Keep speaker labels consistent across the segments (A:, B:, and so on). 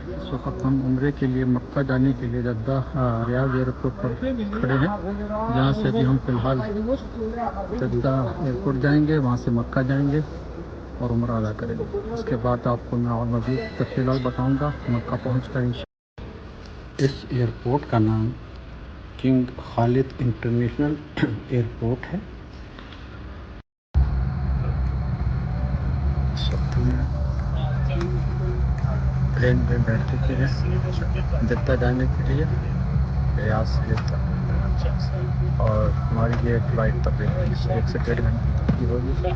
A: اس وقت ہم عمرے کے لیے مکہ جانے کے لیے جدہ ریاض ایئرپورٹ پر کھڑے ہیں، جہاں سے ابھی ہم فی الحال جدہ ایئرپورٹ جائیں گے، وہاں سے مکہ جائیں گے اور عمرہ ادا کریں گے۔ اس کے بعد آپ کو میں اور مزید تفصیلات بتاؤں گا مکہ پہنچ کر انشاءاللہ۔ اس ایئرپورٹ کا نام کنگ خالد انٹرنیشنل ایئرپورٹ ہے۔ اس وقت میں پلین میں بیٹھ چکے ہیں جدہ جانے کے لیے، ریاض سے جدہ، اور ہماری یہ فلائٹ تقریباً 1 سے 1.5 گھنٹے کی ہوگی۔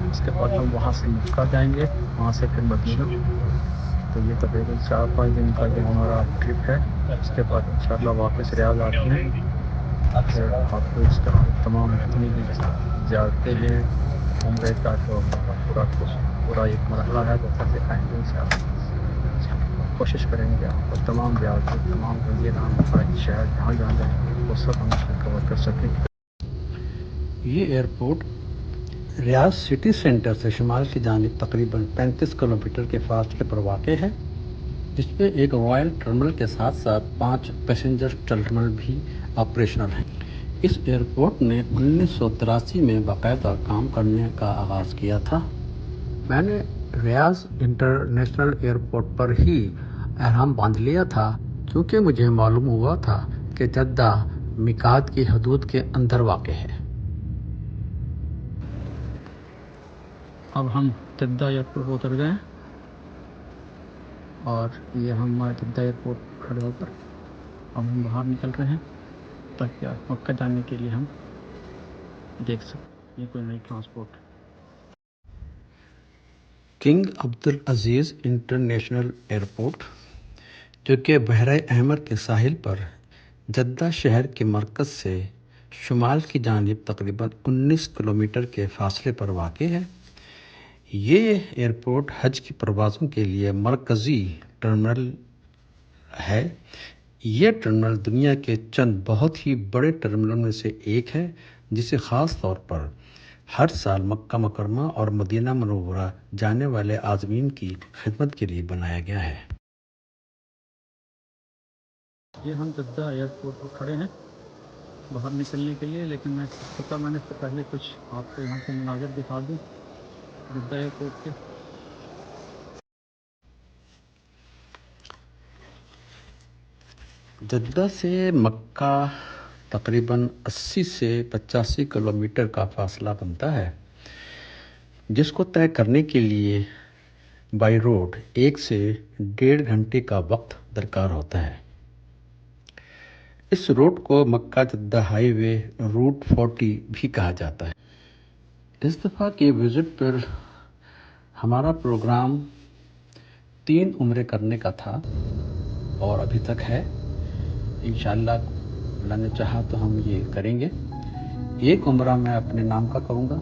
A: اس کے بعد ہم وہاں سے مکہ جائیں گے، وہاں سے پھر مدینہ، تو یہ تقریباً 4-5 دن کا جو ہمارا ٹرپ ہے۔ اس کے بعد انشاءاللہ واپس ریاض آتے ہیں، پھر آپ کو اس کا تمام جتنی بھی زیارتیں ہیں عمرے کا جو پورا ایک مرحلہ ہے وہ سب دکھائیں گے انشاءاللہ۔ کوشش کریں گے آپ کو تمام زیارتیں، تمام مدینہ شہر جہاں جہاں جائیں گے وہ سب ہم اس میں کور کر سکیں۔ یہ ایئرپورٹ ریاض سٹی سینٹر سے شمال کی جانب تقریباً 35 کلومیٹر کے فاصلے پر واقع ہے، جس میں ایک رائل ٹرمینل کے ساتھ ساتھ 5 پیسنجر ٹرمینل بھی آپریشنل ہیں۔ اس ایئرپورٹ نے 1983 میں باقاعدہ کام کرنے کا آغاز کیا تھا۔ میں نے ریاض انٹرنیشنل ایئرپورٹ پر ہی احرام باندھ لیا تھا، کیونکہ مجھے معلوم ہوا تھا کہ جدہ میقات کی حدود کے اندر واقع ہے۔ اب ہم جدہ ایئرپورٹ پر اتر گئے ہیں اور یہ ہم جدہ ایئرپورٹ کھڑے ہو کر اب ہم باہر نکل رہے ہیں تاکہ مکہ جانے کے لیے ہم دیکھ سکیں یہ کوئی نئی transport. King Abdulaziz international airport, جو کہ بحیرہ احمر کے ساحل پر جدہ شہر کے مرکز سے شمال کی جانب تقریباً 19 کلومیٹر کے فاصلے پر واقع ہے۔ یہ ایئرپورٹ حج کی پروازوں کے لیے مرکزی ٹرمینل ہے۔ یہ ٹرمینل دنیا کے چند بہت ہی بڑے ٹرمینلوں میں سے ایک ہے، جسے خاص طور پر ہر سال مکہ مکرمہ اور مدینہ منورہ جانے والے عازمین کی خدمت کے لیے بنایا گیا ہے۔ یہ ہم جدہ ایئرپورٹ پر کھڑے ہیں باہر نکلنے کے لیے، لیکن میں اس سے پہلے کچھ آپ کو یہاں سے مناظر دکھا دوں جدہ ایئرپورٹ کے۔ جدہ سے مکہ تقریباً 80 سے 85 کلومیٹر کا فاصلہ بنتا ہے، جس کو طے کرنے کے لیے بائی روڈ 1 سے 1.5 گھنٹے کا وقت درکار ہوتا ہے۔ اس روٹ کو مکہ جدہ ہائی وے روٹ 40 بھی کہا جاتا ہے۔ اس دفعہ کے وزٹ پر ہمارا پروگرام 3 عمرے کرنے کا تھا اور ابھی تک ہے۔ انشاءاللہ اللہ نے چاہا تو ہم یہ کریں گے۔ 1 عمرہ میں اپنے نام کا کروں گا،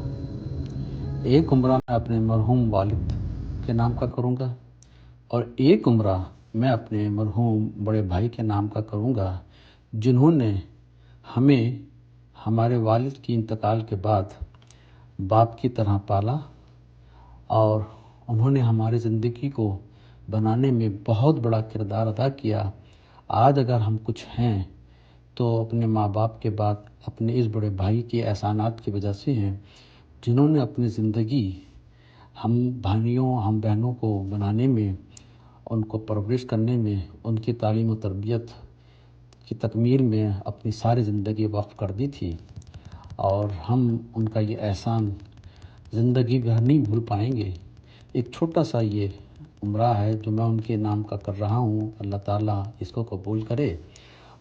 A: 1 عمرہ میں اپنے مرحوم والد کے نام کا کروں گا، اور 1 عمرہ میں اپنے مرحوم بڑے بھائی کے نام کا کروں گا، جنہوں نے ہمیں ہمارے والد کی انتقال کے بعد باپ کی طرح پالا اور انہوں نے ہماری زندگی کو بنانے میں بہت بڑا کردار ادا کیا۔ آج اگر ہم کچھ ہیں تو اپنے ماں باپ کے بعد اپنے اس بڑے بھائی کے احسانات کی وجہ سے ہیں، جنہوں نے اپنی زندگی ہم بھائیوں ہم بہنوں کو بنانے میں، ان کو پرورش کرنے میں، ان کی تعلیم و تربیت کی تکمیل میں اپنی ساری زندگی وقف کر دی تھی، اور ہم ان کا یہ احسان زندگی بھر نہیں بھول پائیں گے۔ ایک چھوٹا سا یہ عمرہ ہے جو میں ان کے نام کا کر رہا ہوں، اللہ تعالیٰ اس کو قبول کرے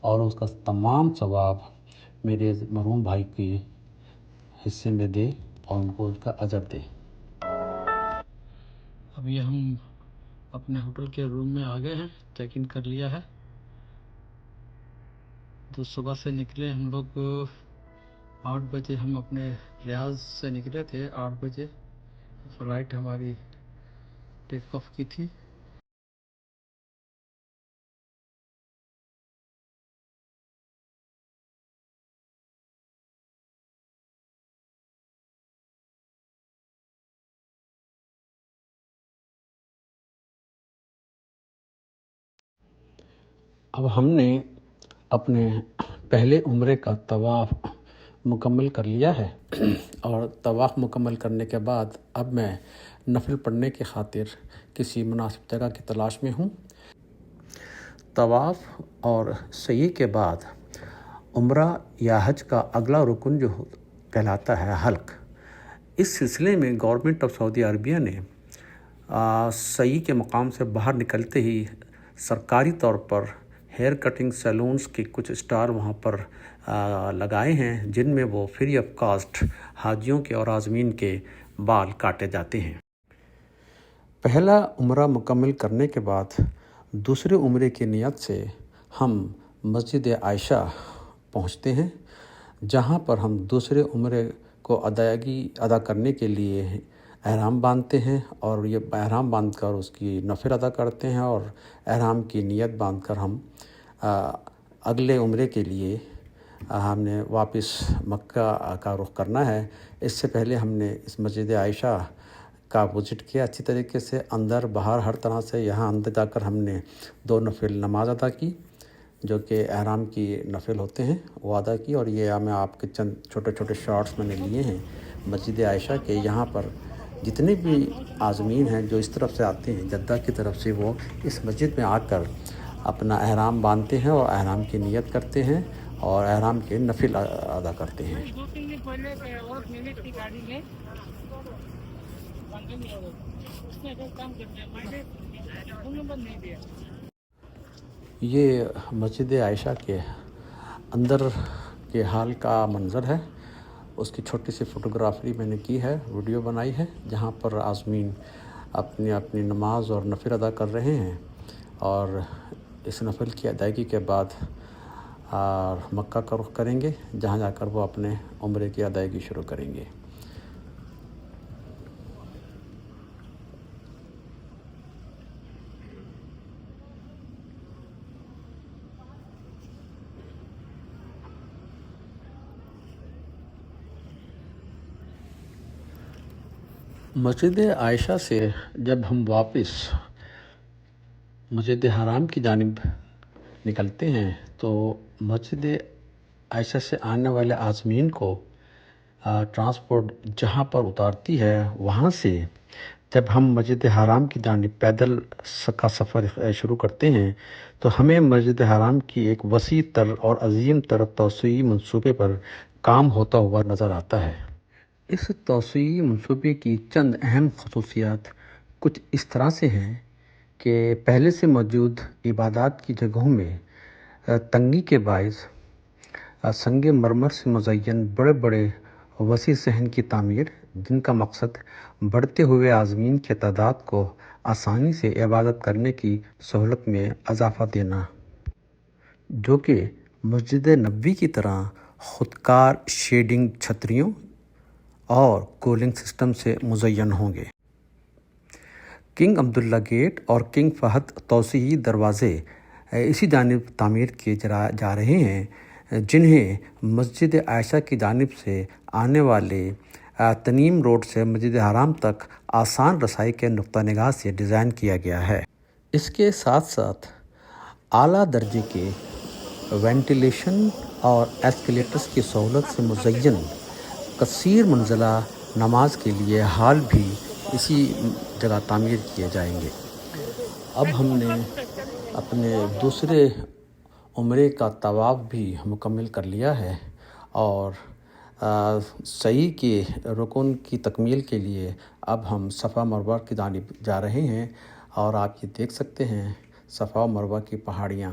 A: اور اس کا تمام ثواب میرے مرحوم بھائی کے حصے میں دے اور ان کو اس کا اجر دے۔ اب یہ ہم اپنے ہوٹل کے روم میں آ گئے ہیں، چیک ان کر لیا ہے۔ تو صبح سے نکلے ہم لوگ 8 بجے، ہم اپنے ریاض سے نکلے تھے 8 بجے، فلائٹ ہماری ٹیک آف کی تھی۔ اب ہم نے اپنے پہلے عمرے کا طواف مکمل کر لیا ہے اور طواف مکمل کرنے کے بعد اب میں نفل پڑھنے کی خاطر کسی مناسب جگہ کی تلاش میں ہوں۔ طواف اور سعی کے بعد عمرہ یا حج کا اگلا رکن جو کہلاتا ہے حلق، اس سلسلے میں گورنمنٹ آف سعودی عربیہ نے سعی کے مقام سے باہر نکلتے ہی سرکاری طور پر ہیئر کٹنگ سیلونز کے کچھ اسٹال وہاں پر لگائے ہیں، جن میں وہ فری آف کاسٹ حاجیوں کے اور عازمین کے بال کاٹے جاتے ہیں۔ پہلا عمرہ مکمل کرنے کے بعد دوسرے عمرے کی نیت سے ہم مسجد عائشہ پہنچتے ہیں، جہاں پر ہم دوسرے عمرے کو ادا کرنے کے لیے احرام باندھتے ہیں اور یہ احرام باندھ کر اس کی نفل ادا کرتے ہیں، اور احرام کی نیت باندھ کر ہم اگلے عمرے کے لیے ہم نے واپس مکہ کا رخ کرنا ہے۔ اس سے پہلے ہم نے اس مسجد عائشہ کا وزٹ کیا اچھی طریقے سے، اندر باہر ہر طرح سے۔ یہاں اندر جا کر ہم نے 2 نفل نماز ادا کی جو کہ احرام کی نفل ہوتے ہیں، وہ ادا کی، اور یہ میں آپ کے چند چھوٹے چھوٹے شارٹس میں نے لیے ہیں مسجد عائشہ کے۔ یہاں پر جتنے بھی عازمین ہیں جو اس طرف سے آتے ہیں جدہ کی طرف سے، وہ اس مسجد میں آ کر اپنا احرام باندھتے ہیں اور احرام کی نیت کرتے ہیں اور احرام کے نفل ادا کرتے ہیں۔ یہ مسجد عائشہ کے اندر کے حال کا منظر ہے، اس کی چھوٹی سی فوٹوگرافی میں نے کی ہے، ویڈیو بنائی ہے، جہاں پر عازمین اپنی نماز اور نفل ادا کر رہے ہیں، اور اس نفل کی ادائیگی کے بعد مکہ کا رخ کریں گے، جہاں جا کر وہ اپنے عمرے کی ادائیگی شروع کریں گے۔ مسجد عائشہ سے جب ہم واپس مسجد حرام کی جانب نکلتے ہیں تو مسجد عائشہ سے آنے والے عازمین کو ٹرانسپورٹ جہاں پر اتارتی ہے، وہاں سے جب ہم مسجد حرام کی جانب پیدل کا سفر شروع کرتے ہیں تو ہمیں مسجد حرام کی ایک وسیع تر اور عظیم تر توسیعی منصوبے پر کام ہوتا ہوا نظر آتا ہے۔ اس توسیعی منصوبے کی چند اہم خصوصیات کچھ اس طرح سے ہیں کہ پہلے سے موجود عبادات کی جگہوں میں تنگی کے باعث سنگ مرمر سے مزین بڑے بڑے وسیع صحن کی تعمیر، جن کا مقصد بڑھتے ہوئے عازمین کی تعداد کو آسانی سے عبادت کرنے کی سہولت میں اضافہ دینا، جو کہ مسجد نبوی کی طرح خودکار شیڈنگ چھتریوں اور کولنگ سسٹم سے مزین ہوں گے۔ کنگ عبداللہ گیٹ اور کنگ فہد توسیعی دروازے اسی جانب تعمیر کیے جا رہے ہیں، جنہیں مسجد عائشہ کی جانب سے آنے والے تنیم روڈ سے مسجد حرام تک آسان رسائی کے نقطہ نگاہ سے ڈیزائن کیا گیا ہے۔ اس کے ساتھ ساتھ اعلیٰ درجے کے وینٹیلیشن اور ایسکیلیٹرز کی سہولت سے مزین کثیر منزلہ نماز کے لیے ہال بھی اسی جگہ تعمیر کیے جائیں گے۔ اب ہم نے اپنے دوسرے عمرے کا طواف بھی مکمل کر لیا ہے اور سعی کے رکن کی تکمیل کے لیے اب ہم صفا مروہ کی جانب جا رہے ہیں، اور آپ یہ دیکھ سکتے ہیں صفا و مروہ کی پہاڑیاں۔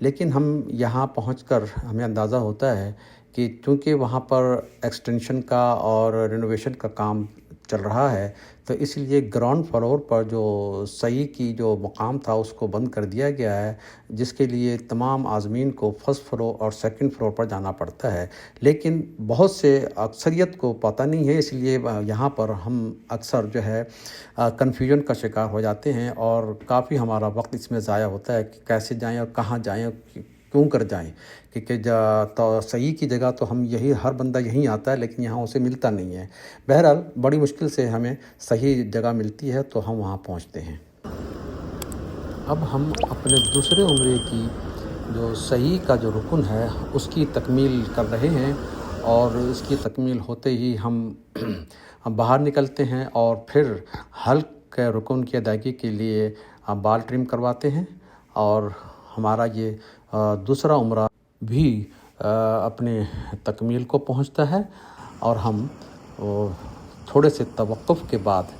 A: لیکن ہم یہاں پہنچ کر ہمیں اندازہ ہوتا ہے کہ چونکہ وہاں پر ایکسٹینشن کا اور رینوویشن کا کام چل رہا ہے، تو اس لیے گراؤنڈ فلور پر جو سعی کی جو مقام تھا اس کو بند کر دیا گیا ہے، جس کے لیے تمام عازمین کو فرسٹ فلور اور سیکنڈ فلور پر جانا پڑتا ہے۔ لیکن بہت سے اکثریت کو پتہ نہیں ہے، اس لیے یہاں پر ہم اکثر جو ہے کنفیوژن کا شکار ہو جاتے ہیں، اور کافی ہمارا وقت اس میں ضائع ہوتا ہے کہ کیسے جائیں اور کہاں جائیں اور کیوں کر جائیں، کیونکہ صحیح کی جگہ تو ہم ہر بندہ یہیں آتا ہے، لیکن یہاں اسے ملتا نہیں ہے۔ بہرحال بڑی مشکل سے ہمیں صحیح جگہ ملتی ہے تو ہم وہاں پہنچتے ہیں۔ اب ہم اپنے دوسرے عمرے کی جو صحیح کا جو رکن ہے اس کی تکمیل کر رہے ہیں، اور اس کی تکمیل ہوتے ہی ہم باہر نکلتے ہیں اور پھر حلق کے رکن کی ادائیگی کے لیے بال ٹرم کرواتے ہیں، اور ہمارا یہ دوسرا عمرہ بھی اپنے تکمیل کو پہنچتا ہے، اور ہم تھوڑے سے توقف کے بعد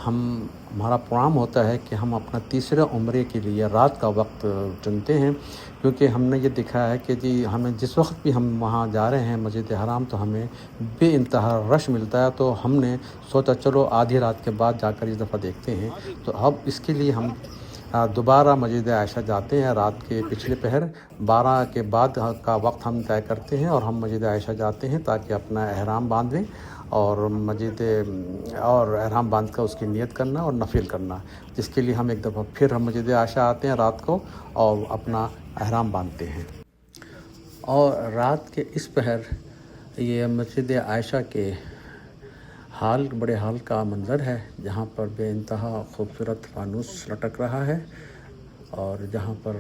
A: ہمارا پروگرام ہوتا ہے کہ ہم اپنا تیسرے عمرے کے لیے رات کا وقت چنتے ہیں، کیونکہ ہم نے یہ دیکھا ہے کہ جی ہمیں جس وقت بھی ہم وہاں جا رہے ہیں مسجد حرام تو ہمیں بے انتہا رش ملتا ہے، تو ہم نے سوچا چلو آدھی رات کے بعد جا کر اس دفعہ دیکھتے ہیں، تو اب اس کے لیے ہم دوبارہ مسجد عائشہ جاتے ہیں رات کے پچھلے پہر 12 کے بعد کا وقت ہم طے کرتے ہیں، اور ہم مسجد عائشہ جاتے ہیں تاکہ اپنا احرام باندھیں، اور اور احرام باندھ کر اس کی نیت کرنا اور نفل کرنا، جس کے لیے ہم ایک دفعہ پھر ہم مسجد عائشہ آتے ہیں رات کو اور اپنا احرام باندھتے ہیں۔ اور رات کے اس پہر یہ مسجد عائشہ کے بڑے ہال کا منظر ہے، جہاں پر بے انتہا خوبصورت فانوس لٹک رہا ہے، اور جہاں پر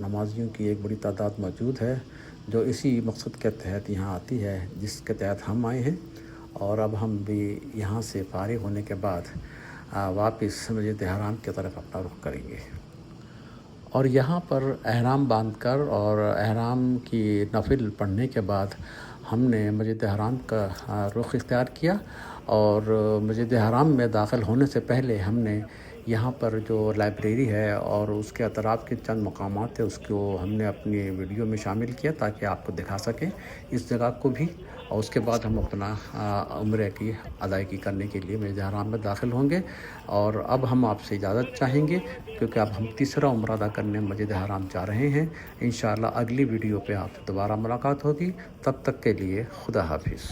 A: نمازیوں کی ایک بڑی تعداد موجود ہے جو اسی مقصد کے تحت یہاں آتی ہے جس کے تحت ہم آئے ہیں، اور اب ہم بھی یہاں سے فارغ ہونے کے بعد واپس مسجد حرام کی طرف اپنا رخ کریں گے، اور یہاں پر احرام باندھ کر اور احرام کی نفل پڑھنے کے بعد ہم نے مسجد حرام کا رخ اختیار کیا، اور مسجد حرام میں داخل ہونے سے پہلے ہم نے یہاں پر جو لائبریری ہے اور اس کے اطراف کے چند مقامات ہیں اس کو ہم نے اپنی ویڈیو میں شامل کیا تاکہ آپ کو دکھا سکیں اس جگہ کو بھی، اور اس کے بعد ہم اپنا عمرے کی ادائیگی کرنے کے لیے مسجد حرام میں داخل ہوں گے، اور اب ہم آپ سے اجازت چاہیں گے کیونکہ اب ہم تیسرا عمرہ ادا کرنے مسجد حرام جا رہے ہیں۔ انشاءاللہ اگلی ویڈیو پہ آپ سے دوبارہ ملاقات ہوگی، تب تک کے لیے خدا حافظ۔